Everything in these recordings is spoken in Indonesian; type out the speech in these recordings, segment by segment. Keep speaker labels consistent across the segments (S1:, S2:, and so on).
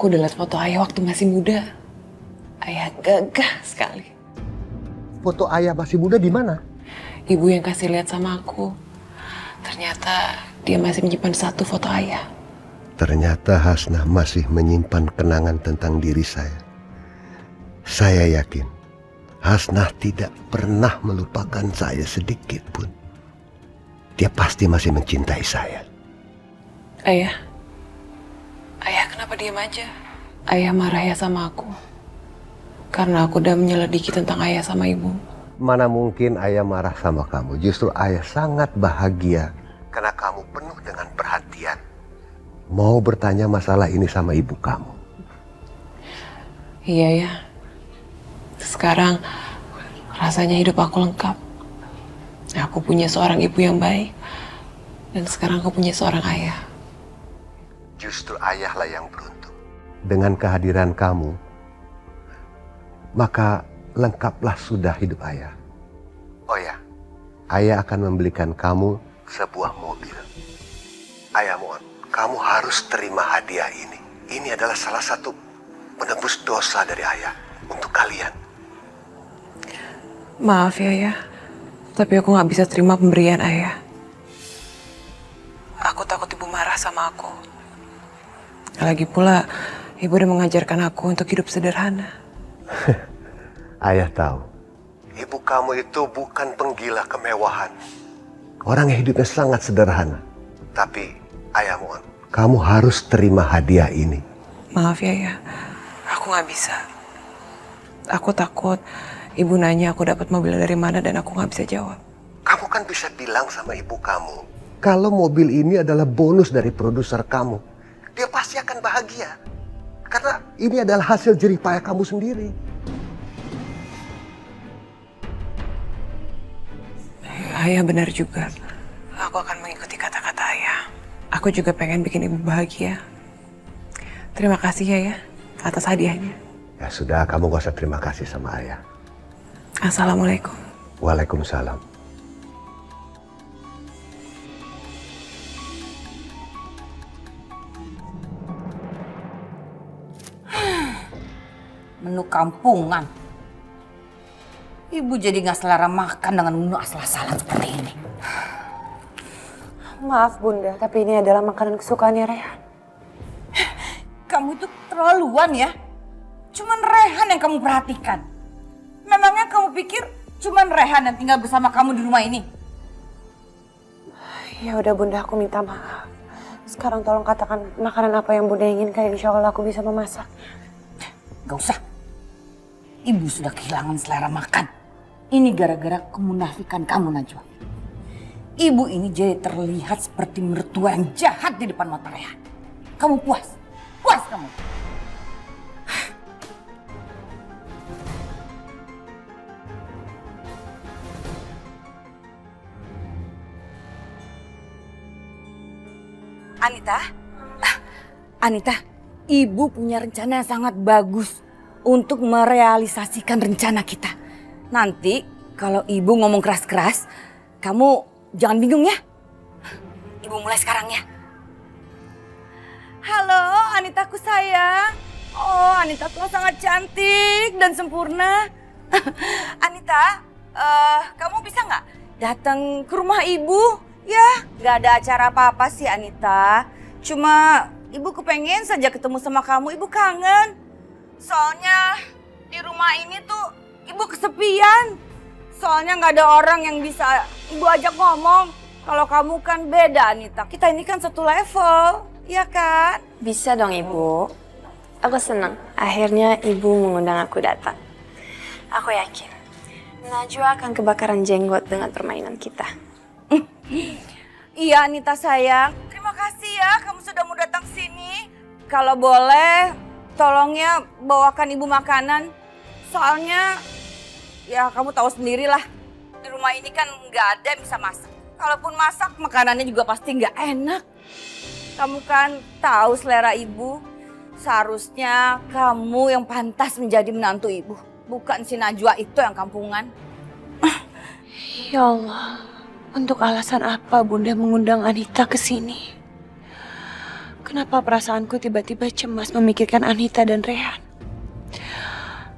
S1: Aku udah lihat foto ayah waktu masih muda. Ayah gagah sekali.
S2: Foto ayah masih muda di mana?
S1: Ibu yang kasih lihat sama aku. Ternyata dia masih menyimpan satu foto ayah.
S2: Ternyata Hasnah masih menyimpan kenangan tentang diri saya. Saya yakin Hasnah tidak pernah melupakan saya sedikit pun. Dia pasti masih mencintai saya.
S1: Ayah kenapa diam aja? Ayah marah ya sama aku. Karena aku udah menyelidiki tentang ayah sama ibu.
S2: Mana mungkin ayah marah sama kamu. Justru ayah sangat bahagia karena kamu penuh dengan perhatian. Mau bertanya masalah ini sama ibu kamu.
S1: Iya ya. Sekarang rasanya hidup aku lengkap. Aku punya seorang ibu yang baik. Dan sekarang aku punya seorang ayah.
S2: Justru ayahlah yang beruntung. Dengan kehadiran kamu, maka lengkaplah sudah hidup ayah. Oh ya, ayah akan membelikan kamu sebuah mobil. Ayah mohon, kamu harus terima hadiah ini. Ini adalah salah satu penebus dosa dari ayah untuk kalian.
S1: Maaf ya, tapi aku gak bisa terima pemberian ayah. Aku takut ibu marah sama aku. Lagi pula, ibu udah mengajarkan aku untuk hidup sederhana.
S2: Ayah tahu, ibu kamu itu bukan penggila kemewahan. Orang yang hidupnya sangat sederhana. Tapi ayah mohon, kamu harus terima hadiah ini.
S1: Maaf ya, aku gak bisa. Aku takut ibu nanya aku dapat mobil dari mana dan aku gak bisa jawab.
S2: Kamu kan bisa bilang sama ibu kamu, kalau mobil ini adalah bonus dari produser kamu. Dia pasti akan bahagia. Karena ini adalah hasil jerih payah kamu sendiri.
S1: Ayah benar juga. Aku akan mengikuti kata-kata ayah. Aku juga pengen bikin ibu bahagia. Terima kasih ya atas hadiahnya.
S2: Ya sudah, kamu gak usah terima kasih sama ayah.
S1: Assalamualaikum.
S2: Waalaikumsalam.
S3: Menu kampungan. Ibu jadi gak selera makan dengan menu asal-asalan seperti ini.
S4: Maaf Bunda, tapi ini adalah makanan kesukaannya Rehan.
S3: Kamu itu terlaluan ya. Cuman Rehan yang kamu perhatikan. Memangnya kamu pikir cuman Rehan yang tinggal bersama kamu di rumah ini?
S4: Ya udah Bunda, aku minta maaf. Sekarang tolong katakan makanan apa yang Bunda inginkan, insya Allah aku bisa memasak.
S3: Gak usah. Ibu sudah kehilangan selera makan. Ini gara-gara kemunafikan kamu, Najwa. Ibu ini jadi terlihat seperti mertua yang jahat di depan mata Rehan. Kamu puas? Puas kamu? Anita, ibu punya rencana yang sangat bagus untuk merealisasikan rencana kita. Nanti kalau ibu ngomong keras-keras, kamu jangan bingung ya. Ibu mulai sekarang ya. Halo Anitaku sayang. Oh Anita tuh sangat cantik dan sempurna. Anita, kamu bisa nggak datang ke rumah ibu? Ya, nggak ada acara apa-apa sih Anita. Cuma ibu kepengen saja ketemu sama kamu, ibu kangen. Soalnya di rumah ini tuh ibu kesepian. Soalnya nggak ada orang yang bisa ibu ajak ngomong. Kalau kamu kan beda Anita, kita ini kan satu level, ya kan?
S4: Bisa dong Ibu. Aku senang, akhirnya Ibu mengundang aku datang. Aku yakin, Najwa akan kebakaran jenggot dengan permainan kita.
S3: Iya Anita sayang, terima kasih ya kamu sudah mau datang sini. Kalau boleh, tolong ya bawakan ibu makanan. Soalnya ya kamu tahu sendirilah, di rumah ini kan nggak ada yang bisa masak. Kalaupun masak, makanannya juga pasti nggak enak. Kamu kan tahu selera ibu. Seharusnya kamu yang pantas menjadi menantu ibu. Bukan si Najwa itu yang kampungan.
S4: Ya Allah, untuk alasan apa Bunda mengundang Anita ke sini?
S1: Kenapa perasaanku tiba-tiba cemas memikirkan Anita dan Rehan?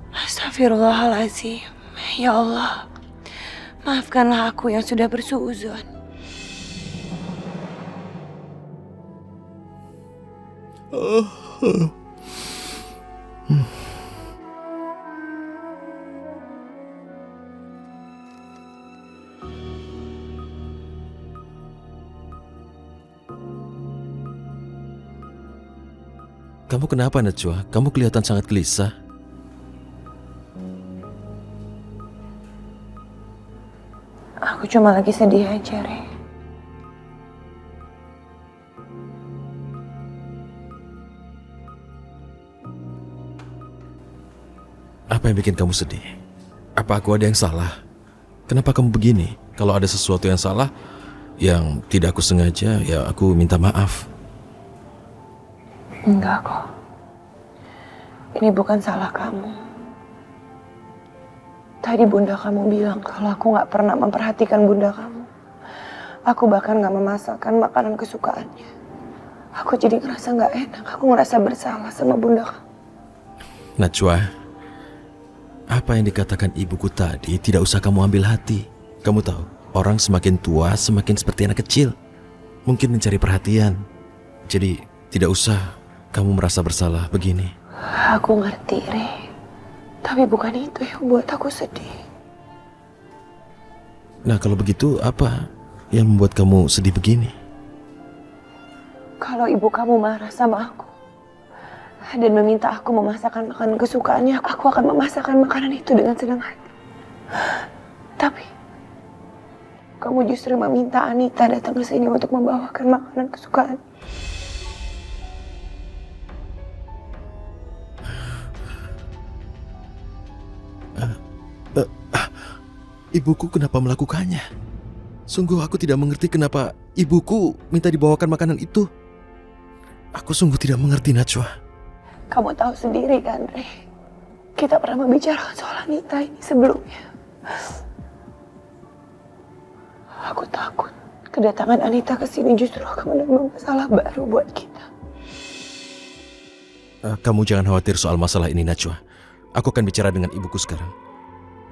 S1: Astagfirullahaladzim. Ya Allah, maafkanlah aku yang sudah bersuuzon.
S5: Kamu kenapa, Najwa? Kamu kelihatan sangat gelisah.
S1: Aku cuma lagi sedih aja, Re.
S5: Apa yang bikin kamu sedih? Apa aku ada yang salah? Kenapa kamu begini? Kalau ada sesuatu yang salah, yang tidak aku sengaja, ya aku minta maaf.
S1: Enggak kok. Ini bukan salah kamu. Tadi bunda kamu bilang kalau aku gak pernah memperhatikan bunda kamu. Aku bahkan gak memasakkan makanan kesukaannya. Aku jadi ngerasa gak enak. Aku ngerasa bersalah sama bunda kamu.
S5: Najwa, apa yang dikatakan ibuku tadi tidak usah kamu ambil hati. Kamu tahu, orang semakin tua semakin seperti anak kecil. Mungkin mencari perhatian. Jadi tidak usah kamu merasa bersalah begini.
S1: Aku ngerti, Re. Tapi bukan itu yang buat aku sedih.
S5: Nah, kalau begitu apa yang membuat kamu sedih begini?
S1: Kalau ibu kamu marah sama aku dan meminta aku memasakkan makanan kesukaannya, aku akan memasakkan makanan itu dengan senang hati. Tapi kamu justru meminta Anita datang ke sini untuk membawakan makanan kesukaan.
S5: Ibuku kenapa melakukannya? Sungguh aku tidak mengerti kenapa ibuku minta dibawakan makanan itu. Aku sungguh tidak mengerti, Najwa.
S1: Kamu tahu sendiri kan, Re? Kita pernah membicarakan soal Anita ini sebelumnya. Aku takut kedatangan Anita ke sini justru akan menambah masalah baru buat kita.
S5: Kamu jangan khawatir soal masalah ini, Najwa. Aku akan bicara dengan ibuku sekarang.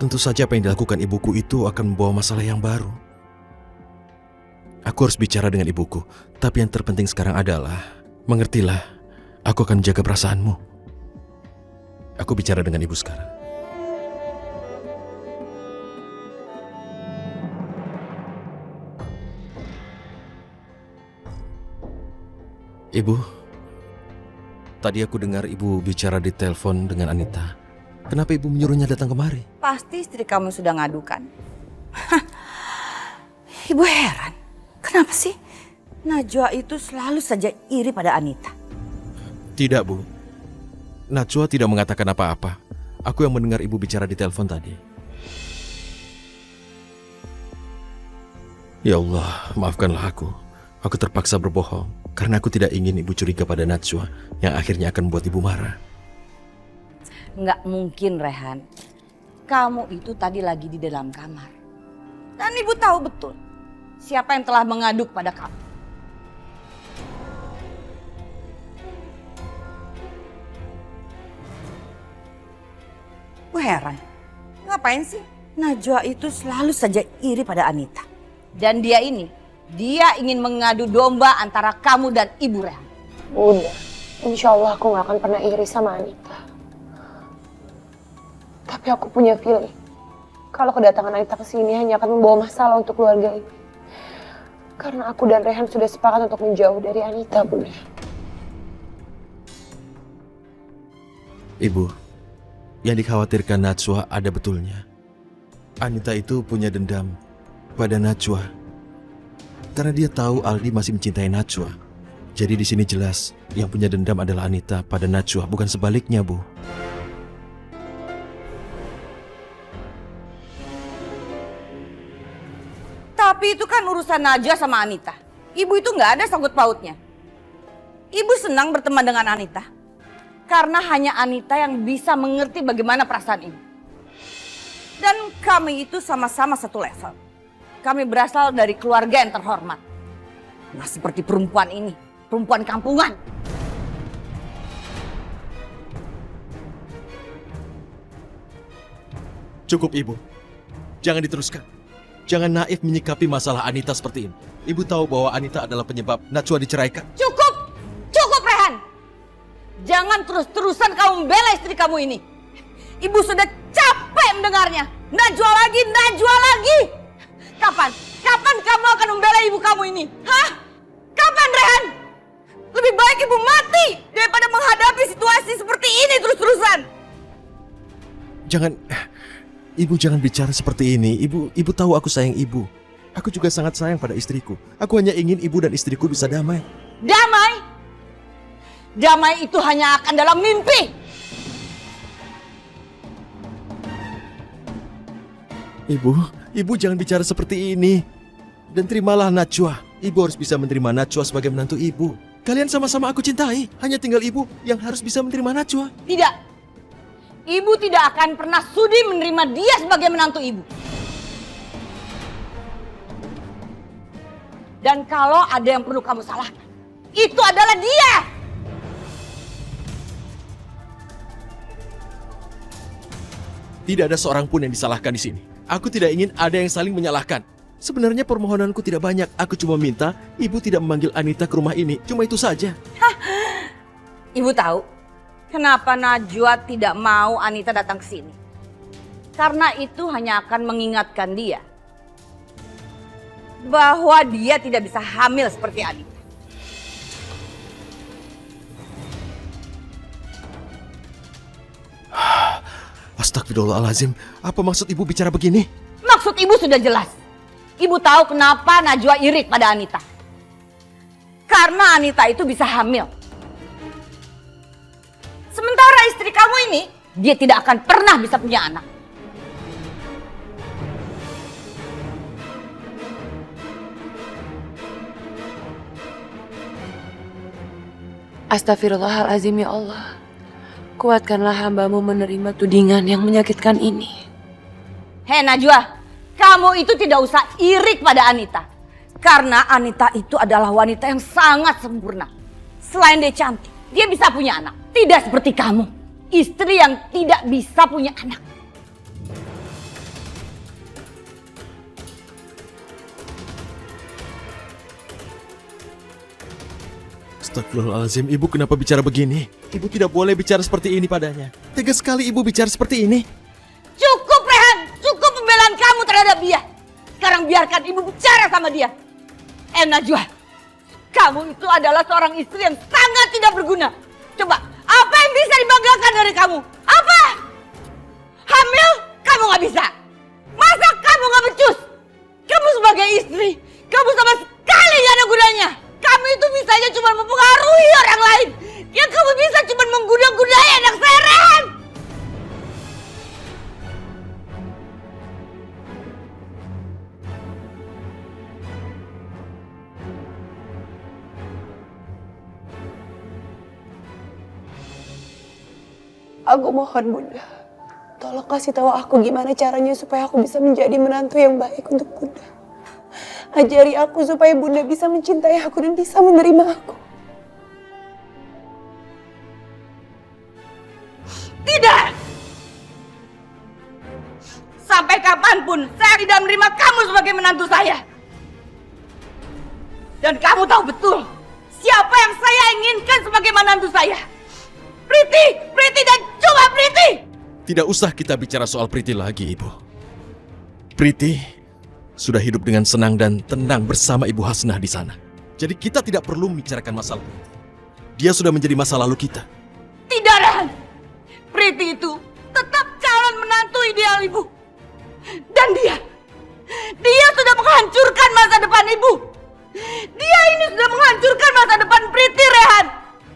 S5: Tentu saja apa yang dilakukan ibuku itu akan membawa masalah yang baru. Aku harus bicara dengan ibuku. Tapi yang terpenting sekarang adalah, mengertilah, aku akan menjaga perasaanmu. Aku bicara dengan ibu sekarang. Ibu, tadi aku dengar ibu bicara di telepon dengan Anita. Kenapa ibu menyuruhnya datang kemari?
S3: Pasti istri kamu sudah ngadukan. Ibu heran, kenapa sih Najwa itu selalu saja iri pada Anita?
S5: Tidak, Bu. Najwa tidak mengatakan apa-apa. Aku yang mendengar ibu bicara di telepon tadi. Ya Allah, maafkanlah aku. Aku terpaksa berbohong karena aku tidak ingin ibu curiga pada Najwa yang akhirnya akan membuat ibu marah.
S3: Nggak mungkin, Rehan. Kamu itu tadi lagi di dalam kamar. Dan ibu tahu betul siapa yang telah mengaduk pada kamu. Gue heran, ngapain sih Najwa itu selalu saja iri pada Anita. Dan dia ingin mengadu domba antara kamu dan ibu Rehan.
S1: Udah, insya Allah aku gak akan pernah iri sama Anita. Tapi aku punya feeling, kalau kedatangan Anita ke sini hanya akan membawa masalah untuk keluarga ini. Karena aku dan Rehan sudah sepakat untuk menjauh dari Anita, Bunda.
S5: Ibu, yang dikhawatirkan Najwa ada betulnya. Anita itu punya dendam pada Najwa. Karena dia tahu Aldi masih mencintai Najwa. Jadi di sini jelas yang punya dendam adalah Anita pada Najwa, bukan sebaliknya, Bu.
S3: Tapi itu kan urusan Najwa sama Anita. Ibu itu nggak ada sangkut pautnya. Ibu senang berteman dengan Anita. Karena hanya Anita yang bisa mengerti bagaimana perasaan ibu. Dan kami itu sama-sama satu level. Kami berasal dari keluarga yang terhormat. Nah, seperti perempuan ini perempuan kampungan.
S5: Cukup, Ibu. Jangan diteruskan. Jangan naif menyikapi masalah Anita seperti ini. Ibu tahu bahwa Anita adalah penyebab Najwa diceraikan.
S3: Cukup! Cukup, Rehan! Jangan terus-terusan kamu membela istri kamu ini. Ibu sudah capek mendengarnya. Najwa lagi, Najwa lagi! Kapan? Kapan kamu akan membela ibu kamu ini? Hah? Kapan, Rehan? Lebih baik ibu mati daripada menghadapi situasi seperti ini terus-terusan.
S5: Ibu jangan bicara seperti ini. Ibu tahu aku sayang ibu. Aku juga sangat sayang pada istriku. Aku hanya ingin ibu dan istriku bisa damai.
S3: Damai? Damai itu hanya akan dalam mimpi.
S5: Ibu jangan bicara seperti ini. Dan terimalah Najwa. Ibu harus bisa menerima Najwa sebagai menantu ibu. Kalian sama-sama aku cintai. Hanya tinggal ibu yang harus bisa menerima Najwa.
S3: Tidak. Ibu tidak akan pernah sudi menerima dia sebagai menantu ibu. Dan kalau ada yang perlu kamu salahkan, itu adalah dia.
S5: Tidak ada seorang pun yang disalahkan di sini. Aku tidak ingin ada yang saling menyalahkan. Sebenarnya permohonanku tidak banyak. Aku cuma minta ibu tidak memanggil Anita ke rumah ini. Cuma itu saja.
S3: Ibu tahu kenapa Najwa tidak mau Anita datang ke sini? Karena itu hanya akan mengingatkan dia bahwa dia tidak bisa hamil seperti Anita.
S5: Astagfirullahaladzim. Apa maksud ibu bicara begini?
S3: Maksud ibu sudah jelas. Ibu tahu kenapa Najwa iri pada Anita. Karena Anita itu bisa hamil. Sementara istri kamu ini, dia tidak akan pernah bisa punya anak.
S1: Astagfirullahalazim ya Allah. Kuatkanlah hambamu menerima tudingan yang menyakitkan ini.
S3: Hei Najwa, kamu itu tidak usah iri pada Anita. Karena Anita itu adalah wanita yang sangat sempurna. Selain dia cantik, dia bisa punya anak. Tidak seperti kamu, istri yang tidak bisa punya anak.
S5: Astagfirullahaladzim, ibu kenapa bicara begini? Ibu tidak boleh bicara seperti ini padanya. Tegas sekali ibu bicara seperti ini.
S3: Cukup Rehan, cukup pembelaan kamu terhadap dia. Sekarang biarkan ibu bicara sama dia. Najwa, kamu itu adalah seorang istri yang sangat tidak berguna. Coba, apa yang bisa dibanggakan dari kamu? Apa? Hamil? Kamu gak bisa. Masa kamu gak becus? Kamu sebagai istri, kamu sama sekali gak ada gunanya. Kamu itu bisanya cuma mempengaruhi orang lain. Yang kamu bisa cuma menggoda-godai anak Rehan.
S1: Aku mohon Bunda, tolong kasih tahu aku gimana caranya supaya aku bisa menjadi menantu yang baik untuk Bunda. Ajari aku supaya Bunda bisa mencintai aku dan bisa menerima aku.
S3: Tidak! Sampai kapanpun saya tidak menerima kamu sebagai menantu saya. Dan kamu tahu betul siapa yang saya inginkan sebagai menantu saya. Priti dan cuma Priti!
S5: Tidak usah kita bicara soal Priti lagi, Ibu. Priti sudah hidup dengan senang dan tenang bersama Ibu Hasnah di sana. Jadi kita tidak perlu membicarakan masalah Priti. Dia sudah menjadi masa lalu kita.
S3: Tidak, Rehan. Priti itu tetap calon menantu ideal Ibu. Dan dia sudah menghancurkan masa depan Ibu. Dia ini sudah menghancurkan masa depan Priti, Rehan.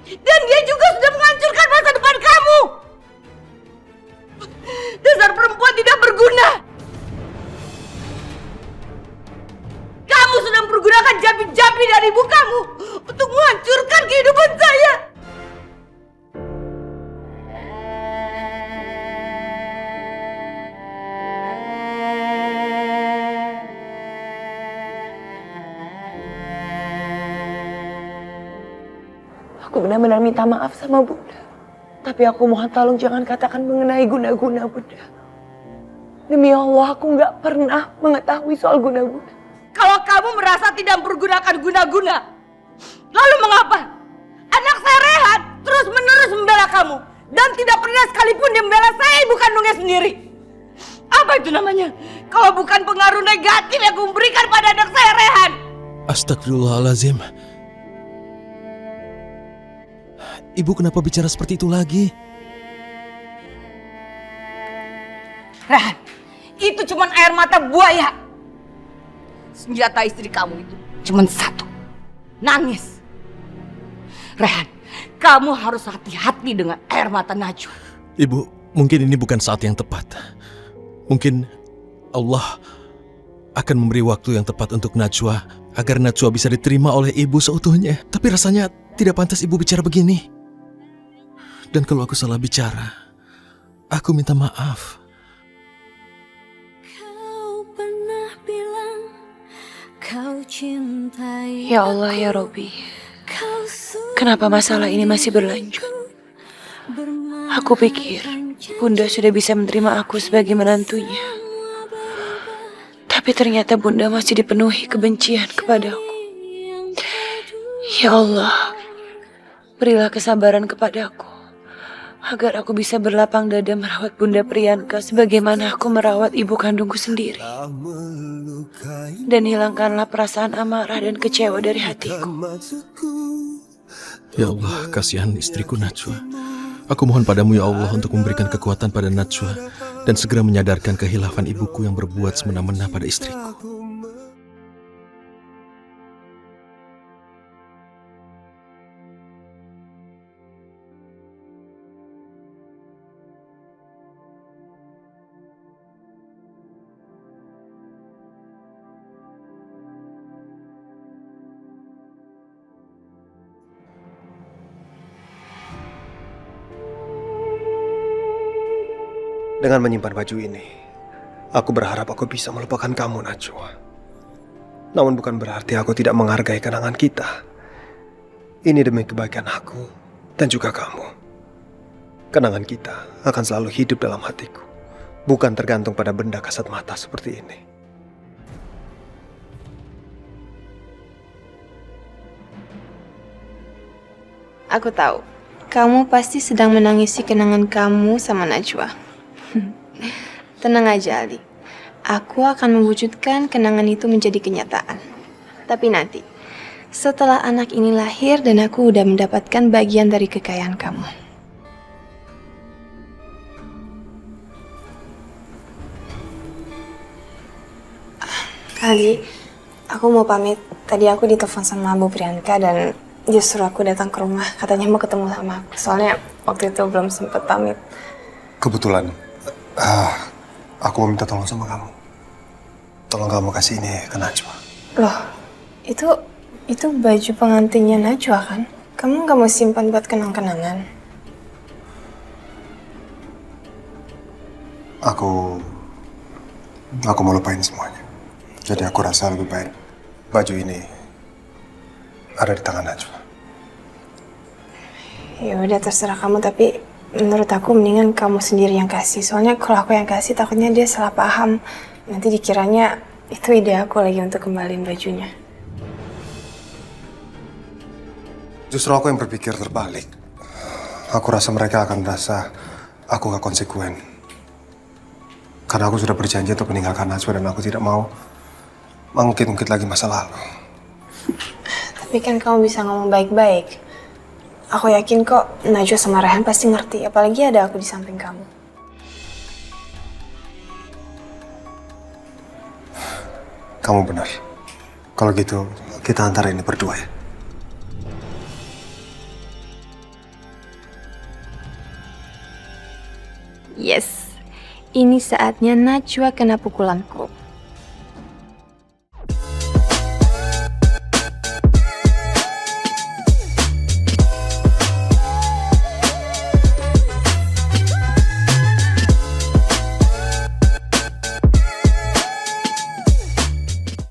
S3: Dan dia juga sudah menghancurkan masa depan kamu. Dasar perempuan tidak berguna. Kamu sudah mempergunakan jambi-jambi dari ibu kamu untuk menghancurkan kehidupan saya.
S1: Aku benar-benar minta maaf sama Bunda. Tapi aku mohon tolong jangan katakan mengenai guna-guna Bunda. Demi Allah aku nggak pernah mengetahui soal guna-guna.
S3: Kalau kamu merasa tidak mempergunakan guna-guna, lalu mengapa anak saya Rehan terus-menerus membela kamu dan tidak pernah sekalipun dia membela saya ibu kandungnya sendiri? Apa itu namanya? Kalau bukan pengaruh negatif yang kamu berikan pada anak saya Rehan.
S5: Astagfirullahalazim. Ibu kenapa bicara seperti itu lagi?
S3: Rehan, itu cuma air mata buaya. Senjata istri kamu itu cuma satu, nangis. Rehan, kamu harus hati-hati dengan air mata Najwa.
S5: Ibu, mungkin ini bukan saat yang tepat. Mungkin Allah akan memberi waktu yang tepat untuk Najwa agar Najwa bisa diterima oleh ibu seutuhnya. Tapi rasanya tidak pantas ibu bicara begini. Dan kalau aku salah bicara, aku minta maaf.
S1: Ya Allah ya Robi, kenapa masalah ini masih berlanjut? Aku pikir Bunda sudah bisa menerima aku sebagai menantunya. Tapi ternyata Bunda masih dipenuhi kebencian kepadaku. Ya Allah, berilah kesabaran kepadaku agar aku bisa berlapang dada merawat Bunda Priyanka sebagaimana aku merawat ibu kandungku sendiri. Dan hilangkanlah perasaan amarah dan kecewa dari hatiku.
S5: Ya Allah, kasihan istriku Najwa. Aku mohon padamu ya Allah untuk memberikan kekuatan pada Najwa dan segera menyadarkan kehilafan ibuku yang berbuat semena-mena pada istriku.
S6: Dengan menyimpan baju ini, aku berharap aku bisa melupakan kamu, Najwa. Namun bukan berarti aku tidak menghargai kenangan kita. Ini demi kebaikan aku dan juga kamu. Kenangan kita akan selalu hidup dalam hatiku, bukan tergantung pada benda kasat mata seperti ini.
S4: Aku tahu, kamu pasti sedang menangisi kenangan kamu sama Najwa. Tenang aja, Ali. Aku akan mewujudkan kenangan itu menjadi kenyataan. Tapi nanti, setelah anak ini lahir dan aku udah mendapatkan bagian dari kekayaan kamu. Ali, aku mau pamit. Tadi aku ditelepon sama Bu Priyanka dan justru aku datang ke rumah. Katanya mau ketemu sama aku. Soalnya waktu itu belum sempat pamit.
S6: Kebetulan, aku mau minta tolong sama kamu. Tolong kamu kasih ini ke Najwa.
S4: Loh, itu baju pengantinnya Najwa kan? Kamu nggak mau simpan buat kenang-kenangan?
S6: Aku mau lupain semuanya. Jadi aku rasa lebih baik baju ini ada di tangan Najwa.
S4: Ya udah terserah kamu, tapi menurut aku mendingan kamu sendiri yang kasih. Soalnya kalau aku yang kasih takutnya dia salah paham. Nanti dikiranya itu ide aku lagi untuk kembaliin bajunya.
S6: Justru aku yang berpikir terbalik. Aku rasa mereka akan merasa aku gak konsekuen. Karena aku sudah berjanji untuk meninggalkan Najwa dan aku tidak mau mengungkit-ungkit lagi masa lalu.
S4: Tapi kan kamu bisa ngomong baik-baik. Aku yakin kok Najwa sama Rehan pasti ngerti, apalagi ada aku di samping kamu.
S6: Kamu benar. Kalau gitu, kita antara ini berdua ya.
S4: Yes, ini saatnya Najwa kena pukulanku.